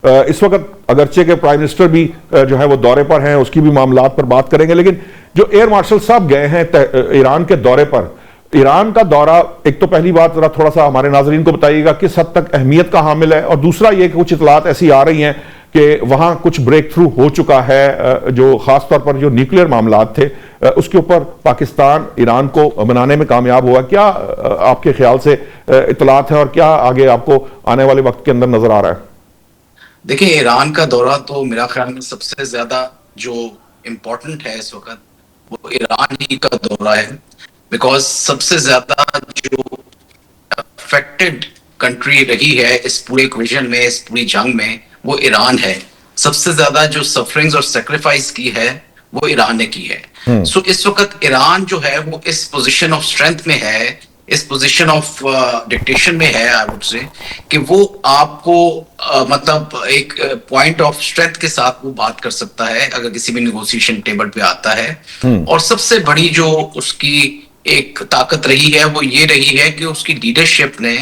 इस वक्त अगरचे के प्राइम मिनिस्टर भी जो है वो दौरे पर हैं, उसकी भी मामलात पर बात करेंगे। लेकिन जो एयर मार्शल साहब गए हैं ईरान के दौरे पर, ईरान का दौरा, एक तो पहली बात जरा थोड़ा सा हमारे नाजरीन को बताइएगा किस हद तक अहमियत का हामिल है, और दूसरा ये कि कुछ इतलात ऐसी आ रही हैं कि वहां कुछ ब्रेक थ्रू हो चुका है, जो खासतौर पर जो न्यूक्लियर मामलात थे उसके ऊपर पाकिस्तान ईरान को बनाने में कामयाब हुआ। क्या आपके ख्याल से इतलात है और क्या आगे आपको आने वाले वक्त के अंदर नजर आ रहा है? देखिए, ईरान का दौरा तो मेरा ख्याल में सबसे ज्यादा जो इम्पोर्टेंट है इस वक्त वो ईरान ही का दौरा है। बिकॉज सबसे ज्यादा जो अफेक्टेड कंट्री रही है इस पूरे इक्वेशन में, इस पूरी जंग में, वो ईरान है। सबसे ज्यादा जो सफरिंग्स और सेक्रीफाइस की है वो ईरान ने की है। सो इस वक्त ईरान जो है वो इस पोजीशन ऑफ स्ट्रेंथ में है, इस पोजीशन ऑफ डिक्टेशन में है, आई वुड से, कि वो आपको मतलब एक पॉइंट ऑफ स्ट्रेंथ के साथ वो बात कर सकता है अगर किसी भी नेगोशिएशन टेबल पे आता है। और सबसे बड़ी जो उसकी एक ताकत रही है वो ये रही है कि उसकी लीडरशिप ने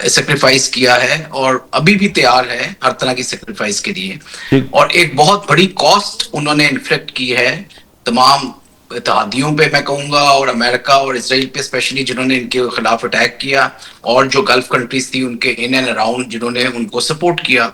सेक्रीफाइस किया है और अभी भी तैयार है हर तरह की सेक्रीफाइस के लिए। और एक बहुत बड़ी कॉस्ट उन्होंने इन्फ्लिक्ट की है तमाम इत्तेहादियों पे, मैं कहूंगा, और अमेरिका और इसराइल पे स्पेशली, जिन्होंने इनके खिलाफ अटैक किया, और जो गल्फ कंट्रीज थी उनके इन एंड अराउंड जिन्होंने उनको सपोर्ट किया।